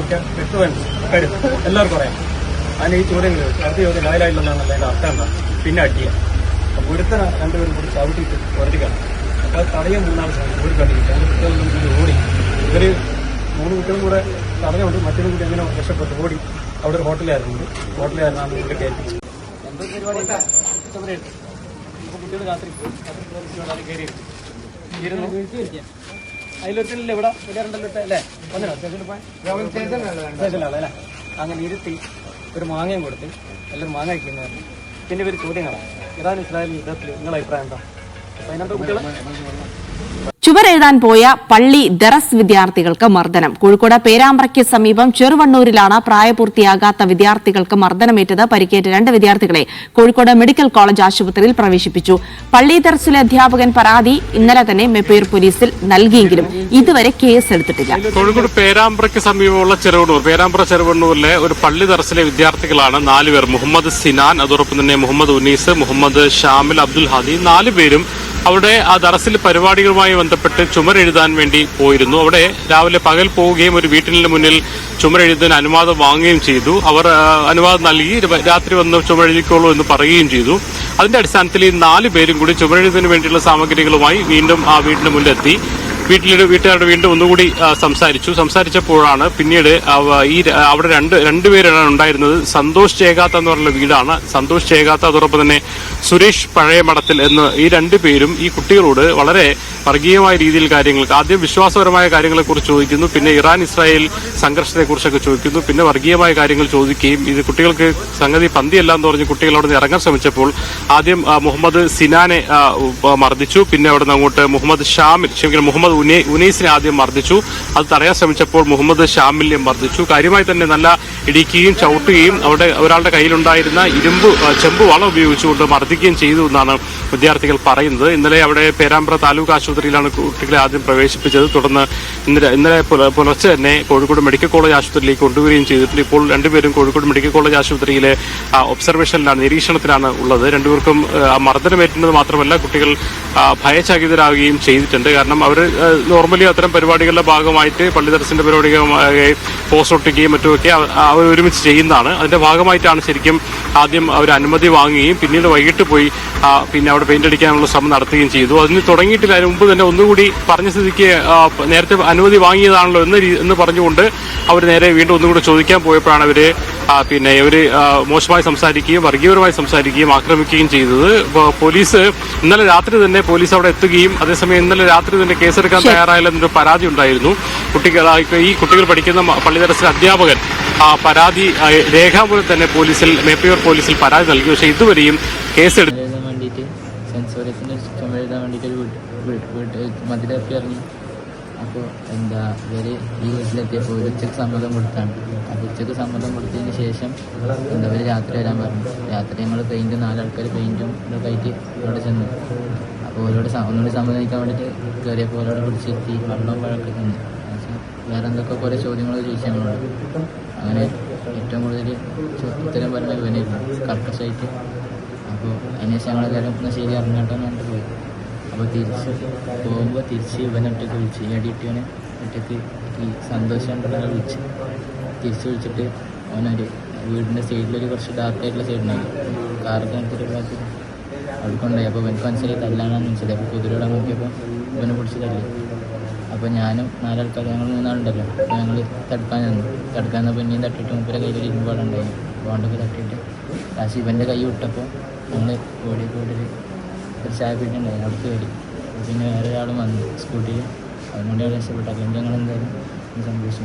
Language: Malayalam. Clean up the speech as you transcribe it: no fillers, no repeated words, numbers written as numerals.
ഒക്കെ വ്യക്തമുണ്ട് കാര്യം എല്ലാവർക്കും അറിയാം. അതിന് ഈ ചോദ്യങ്ങൾ അടുത്ത ചോദ്യം ലായലായില്ലെന്നാണല്ലോ അതിന്റെ അർത്ഥം എന്താ? പിന്നെ അടിയ ഒരുത്തന രണ്ടുപേരും കൂടി ചവിട്ടിയിട്ട് പുറത്തേക്കാണ്. അപ്പോൾ അത് തടയാൻ മൂന്നാമത്തെ ഓടിക്കണ്ടിരിക്കുക. അതിന്റെ കുട്ടികളൊന്നും ഓടി ഇവര് 3 കുട്ടികളും കൂടെ തടഞ്ഞുകൊണ്ട് മറ്റൊരു കൂടി എങ്ങനെ രക്ഷപ്പെട്ടു ഓടി. അവിടെ ഒരു ഹോട്ടലായിരുന്നു ഇവിടെ കയറ്റി എന്തോ പരിപാടി കുട്ടികൾ രാത്രി കയറി അതിലൊരുത്തല്ലേ ഇവിടെ ഉണ്ടല്ലോ അല്ലേ? അല്ലേ? അങ്ങനെ ഇരുത്തി ഒരു മാങ്ങയും കൊടുത്ത് എല്ലാവരും മാങ്ങ വയ്ക്കുന്നതായിരുന്നു. പിന്നെ ഇവർ ചോദ്യങ്ങളാണ് ഇറാൻ ഇസ്രായേൽ യുദ്ധത്തിൽ നിങ്ങളുടെ അഭിപ്രായം എന്താ? അതിനകത്ത് കുട്ടികൾ ചുവരെഴുതാൻ പോയ പള്ളി ദറസ് വിദ്യാർത്ഥികൾക്ക് മർദ്ദനം. കോഴിക്കോട് പേരാമ്പ്രയ്ക്ക് സമീപം ചെറുവണ്ണൂരിലാണ് പ്രായപൂർത്തിയാകാത്ത വിദ്യാർത്ഥികൾക്ക് മർദ്ദനമേറ്റത്. പരിക്കേറ്റ 2 വിദ്യാർത്ഥികളെ കോഴിക്കോട് മെഡിക്കൽ കോളേജ് ആശുപത്രിയിൽ പ്രവേശിപ്പിച്ചു. പള്ളി ദറസിലെ അധ്യാപകൻ പരാതി ഇന്നലെ തന്നെ മെപ്പേർ പോലീസിൽ നൽകിയെങ്കിലും ഇതുവരെ കേസെടുത്തിട്ടില്ല. കോഴിക്കോട് പേരാമ്പ്രയ്ക്ക് സമീപമുള്ള പേരാമ്പ്ര ചെറുവണ്ണൂരിലെ ഒരു പള്ളി ദറസിലെ വിദ്യാർത്ഥികളാണ് 4 പേർ. മുഹമ്മദ് സിനാൻ, അതോടൊപ്പം തന്നെ മുഹമ്മദ് ഉനീസ്, മുഹമ്മദ് ഷാമിൽ, അബ്ദുൽ ഹാദി 4 പേരും അവിടെ ആ ദറസിൽ പരിപാടികളുമായി ബന്ധപ്പെട്ട് ചുമരെഴുതാൻ വേണ്ടി പോയിരുന്നു. അവിടെ രാവിലെ പകൽ പോവുകയും ഒരു വീട്ടിന് മുന്നിൽ ചുമരെഴുതാൻ അനുവാദം വാങ്ങുകയും ചെയ്തു. അവർ അനുവാദം നൽകി രാത്രി വന്ന് ചുമരെഴുതിക്കോളൂ എന്ന് പറയുകയും ചെയ്തു. അതിന്റെ അടിസ്ഥാനത്തിൽ ഈ 4 പേരും കൂടി ചുമരെഴുതിന് വേണ്ടിയുള്ള സാമഗ്രികളുമായി വീണ്ടും ആ വീടിന് മുന്നിലെത്തി. വീട്ടുകാരുടെ വീണ്ടും ഒന്നുകൂടി സംസാരിച്ചപ്പോഴാണ് പിന്നീട് അവിടെ രണ്ടുപേരാണ് ഉണ്ടായിരുന്നത്. സന്തോഷ് ചേകാത്ത എന്ന് പറഞ്ഞ വീടാണ്. സന്തോഷ് ചേകാത്ത, അതോടൊപ്പം തന്നെ സുരേഷ് പഴയമടത്തിൽ എന്ന് ഈ 2 പേരും ഈ കുട്ടികളോട് വളരെ വർഗീയമായ രീതിയിൽ ആദ്യം വിശ്വാസപരമായ കാര്യങ്ങളെക്കുറിച്ച് ചോദിക്കുന്നു, പിന്നെ ഇറാൻ ഇസ്രായേൽ സംഘർഷത്തെക്കുറിച്ചൊക്കെ ചോദിക്കുന്നു, പിന്നെ വർഗീയമായ കാര്യങ്ങൾ ചോദിക്കുകയും ഇത് കുട്ടികൾക്ക് സംഗതി പന്തിയല്ലാന്ന് പറഞ്ഞ് കുട്ടികൾ അവിടെ നിന്ന് ഇറങ്ങാൻ ശ്രമിച്ചപ്പോൾ ആദ്യം മുഹമ്മദ് സിനാനെ മർദ്ദിച്ചു. പിന്നെ അവിടെ നിന്ന് അങ്ങോട്ട് മുഹമ്മദ് ഉനൈസിനെ ആദ്യം മർദ്ദിച്ചു. അത് തടയാൻ ശ്രമിച്ചപ്പോൾ മുഹമ്മദ് ഷാമിലിനെ മർദ്ദിച്ചു. കാര്യമായി തന്നെ നല്ല ഇടിക്കുകയും ചവിട്ടുകയും അവിടെ ഒരാളുടെ കയ്യിലുണ്ടായിരുന്ന ചെമ്പ് വളം ഉപയോഗിച്ചുകൊണ്ട് മർദ്ദിക്കുകയും ചെയ്തു എന്നാണ് വിദ്യാർത്ഥികൾ പറയുന്നത്. ഇന്നലെ അവിടെ പേരാമ്പ്ര താലൂക്ക് ആശുപത്രിയിലാണ് കുട്ടികളെ ആദ്യം പ്രവേശിപ്പിച്ചത്. തുടർന്ന് ഇന്നലെ പുലർച്ചെ തന്നെ കോഴിക്കോട് മെഡിക്കൽ കോളേജ് ആശുപത്രിയിലേക്ക് കൊണ്ടുവരികയും ചെയ്തിട്ടുണ്ട്. ഇപ്പോൾ 2 പേരും കോഴിക്കോട് മെഡിക്കൽ കോളേജ് ആശുപത്രിയിലെ ഒബ്സർവേഷനിലാണ്, നിരീക്ഷണത്തിലാണ് ഉള്ളത്. 2 പേർക്കും മർദ്ദനമേറ്റുന്നത് മാത്രമല്ല കുട്ടികൾ ഭയചകിതരാകുകയും ചെയ്തിട്ടുണ്ട്. കാരണം അവർ നോർമലി അത്തരം പരിപാടികളുടെ ഭാഗമായിട്ട് പള്ളി ദർശന്റെ പരിപാടികളുമായി പോസ്റ്റ് ഒട്ടിക്കുകയും മറ്റുമൊക്കെ അവർ ഒരുമിച്ച് ചെയ്യുന്നതാണ്. അതിന്റെ ഭാഗമായിട്ടാണ് ശരിക്കും ആദ്യം അവർ അനുമതി വാങ്ങുകയും പിന്നീട് വൈകിട്ട് പോയി പിന്നെ അവിടെ പെയിന്റ് അടിക്കാനുള്ള ശ്രമം നടത്തുകയും ചെയ്തു. അതിന് തുടങ്ങിയിട്ടില്ല. അതിന് മുമ്പ് തന്നെ ഒന്നുകൂടി പറഞ്ഞ സ്ഥിതിക്ക് നേരത്തെ അനുമതി വാങ്ങിയതാണല്ലോ എന്ന് പറഞ്ഞുകൊണ്ട് അവർ നേരെ വീണ്ടും ഒന്നുകൂടി ചോദിക്കാൻ പോയപ്പോഴാണ് ഇവര് മോശമായി സംസാരിക്കുകയും വർഗീയപരമായി സംസാരിക്കുകയും ആക്രമിക്കുകയും ചെയ്തത്. പോലീസ് ഇന്നലെ രാത്രി തന്നെ അവിടെ എത്തുകയും അതേസമയം ഇന്നലെ രാത്രി തന്നെ കേസെടുക്കാൻ തയ്യാറായില്ലെന്നൊരു പരാതി ഉണ്ടായിരുന്നു. ഈ കുട്ടികൾ പഠിക്കുന്ന പള്ളി ദറസിലെ അധ്യാപകൻ പരാതി രേഖാമൂലം തന്നെ മേപ്പയൂർ പോലീസിൽ പരാതി നൽകി. പക്ഷേ ഇതുവരെയും കേസെടുത്തു അപ്പോൾ ഇവർ ഈ വീട്ടിലെത്തിയപ്പോൾ ഒരു ഉച്ചയ്ക്ക് സമ്മതം കൊടുത്താണ്. അപ്പോൾ ഉച്ചയ്ക്ക് സമ്മതം കൊടുത്തതിന് ശേഷം ഇവർ രാത്രി വരാൻ പറഞ്ഞു. രാത്രി ഞങ്ങൾ 4 ആൾക്കാർ പെയിൻറ്റും ഇതൊക്കെ ആയിട്ട് അവിടെ ചെന്നു. അപ്പോൾ ഒന്നുകൂടി സമ്മതിക്കാൻ വേണ്ടിയിട്ട് കയറിയപ്പോൾ അവരോട് പിടിച്ചെത്തി വെള്ളവും പഴമൊക്കെ തന്നു. വേറെ എന്തൊക്കെ കുറേ ചോദ്യങ്ങൾ ചോദിച്ചു ഞങ്ങളോട്. അങ്ങനെ ഏറ്റവും കൂടുതൽ ഉത്തരം പറഞ്ഞ ഇവനായിരുന്നു കർക്കശമായിട്ട്. അപ്പോൾ അതിനുശേഷം ഞങ്ങളെല്ലാവരും ശരി അറിഞ്ഞിട്ടോ പറഞ്ഞിട്ട് പോയി. അപ്പോൾ തിരിച്ച് ഇവനൊറ്റയ്ക്ക് വിളിച്ച് ഈ അടിയിട്ടവനെ ഒറ്റയ്ക്ക് ഈ സന്തോഷമായിട്ടുള്ള വിളിച്ച് വിളിച്ചിട്ട് അവനൊരു വീടിൻ്റെ സൈഡിലൊരു കുറച്ച് ഡാർക്കായിട്ടുള്ള സൈഡിനായി കാറൊക്കെ എടുത്തിട്ട് ഭാഗത്ത് അവിടെ കൊണ്ടുപോയി. അപ്പോൾ ഇവനക്ക് മനസ്സിലായി തല്ലാനാന്ന് മനസ്സിലായി. അപ്പോൾ കുതിരയോടെ നോക്കിയപ്പോൾ ഇവനെ പിടിച്ച് തല്ലി. അപ്പോൾ ഞാനും 4 ആൾക്കാർ, ഞങ്ങൾ 3 ആളുണ്ടല്ലോ. അപ്പോൾ ഞങ്ങൾ തടുക്കാൻ പിന്നെയും തട്ടിയിട്ട് മുമ്പിലെ കയ്യിൽ ഇരുമ്പാടുണ്ടായി. ബോണ്ടൊക്കെ തട്ടിയിട്ട് ലാസ്റ്റ് ഇവൻ്റെ കൈ വിട്ടപ്പോൾ ഞങ്ങൾ ഓടിയപ്പോൾ ഒരു ചായ പീട്ടുണ്ടായി. അവിടെ കയറി. പിന്നെ വേറെ ഒരാളും വന്നു സ്കൂട്ടിയിൽ. അതുകൊണ്ട് രക്ഷപ്പെട്ടു. അതുകൊണ്ട് ഞങ്ങൾ എന്തായാലും സംഭവിച്ചു.